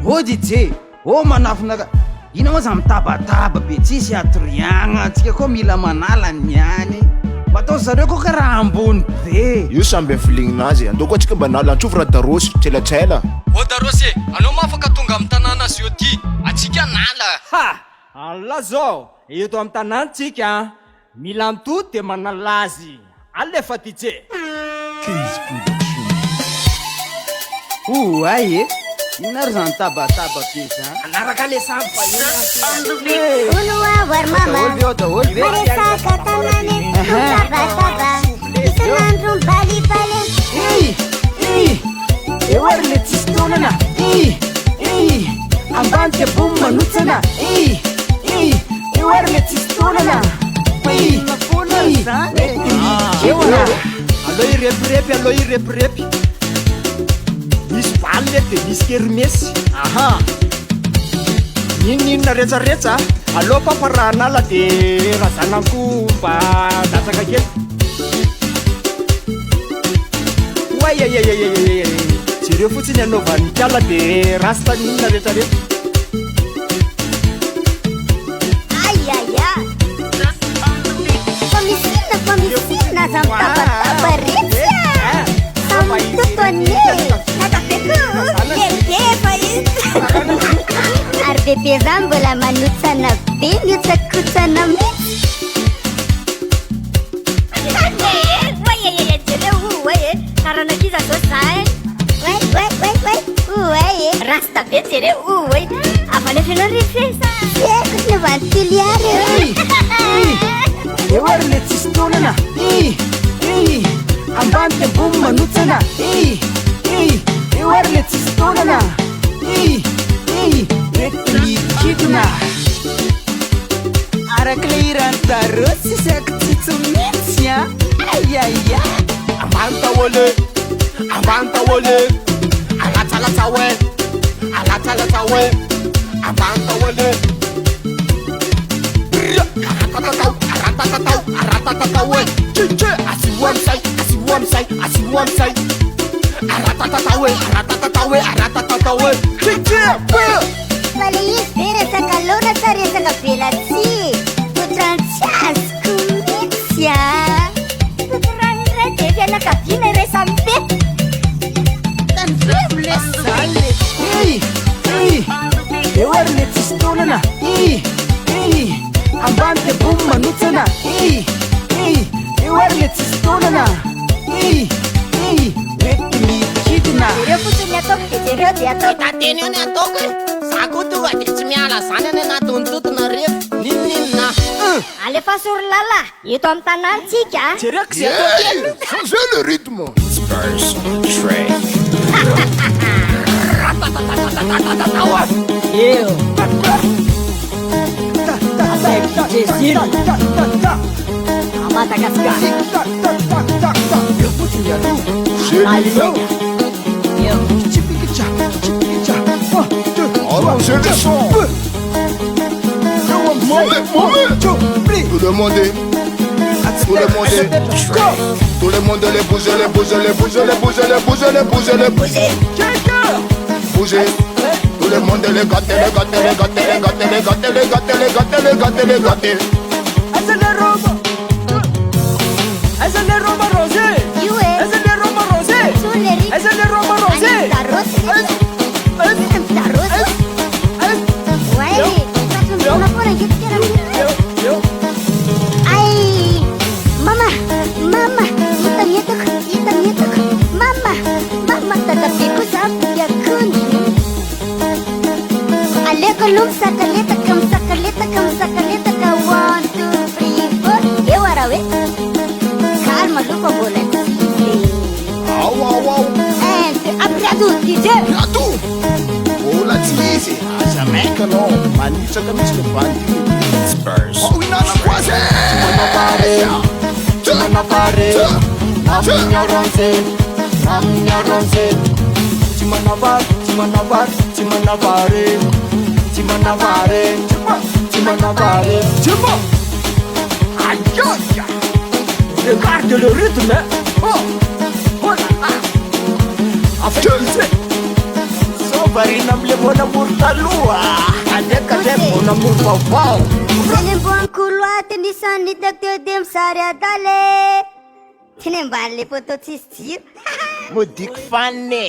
ô DJ ô manafinaka ina moa za mitabataba be tsisy atoriagna atsika koa mila manala niany matao zareo koa ka raha ambony be io samby filigninazy andao koa atsika mba nala antrovo raha darosy tselatsela ô darosy anao mafaka tonga amin'ny tanàna azy io ty atsika nala ha alla zao eto amin'ny tanàntsika mila mitody de manala azy alefa DJ ay e inaro za mitabataba be za anaraka le samy fa Ulua war mama Maresaka tanane Taba Isanandro bali bale ewary le tsisy taonana ambany de bomy manotsana ewary le tsisy taonana ewana alo irepirepy alo irepirepy misy valy le de misy kerimesy aha ininona retsaretsa alo pamparahanala de razanako mba datsaka kely wayayayayay jereo fotsiny anaovan'ny kiala de rasta ninona retsaretsa Ayaya Komisina Zamtaba Ritsya Samtutone Natapeku Lekefa Arbebe zambola manutsana be miutsakutsana mitsy Karanakiza zao Ué, rasta be tere ué Afanefena rifesa Ekutne vantiliare ewary le tsisy taonana ambany de bomy manotsana ewary le tsisy taonana mety mikidina araka le irantarosy saky tsitso mitsy a ayaya ambany tawole alatsalatsa we ambany tawole aratatata we chiche asiwamsai aratatata we chiche Vale espera essa calora sare essa pelati Tutranchas kumitsya Tutranre devia na cabina e resampe Tanfeble sale ewary le tsisy taonana ambany de bomy manotsana ewary le tsisy taonana mety mikidina Ireo fotsiny ataoko de jereo de ataoko Tateny io ny ataoko e za koa tonga de tsy miala zany any anatin'ny totona reto ninninina Alefa sur lala eto amin'ny tanàntsika jereko zay atao kely changer le rythme eo Madagascar Allongez le son. Tout le monde les bouger. Bouger. Tout le monde les gâter. Esa le roba rosé Iue Esa le roba rosé Suleri Esa le roba rosé Tarroso Ué, uma por aqui que era Ai, mama Ita mietok Mama tata piku sapi yakuni Aleko lum sakaleta kam 1, 2, 3, 4 Eu arawe Calma lupa bola Au. Apriado DJ Rato. Ola tsisy. Jamaica no. Manitsaka mitsy le bandy. Spurs. Oh, inana quase. Regarde le rythme Oh là là Avec varina amile monamory taloha andrekazay monamory vaovao Teny amboankoloaty nisany hitako teo de misary adaly teny amban'le poto tsisy jiro modiky fanne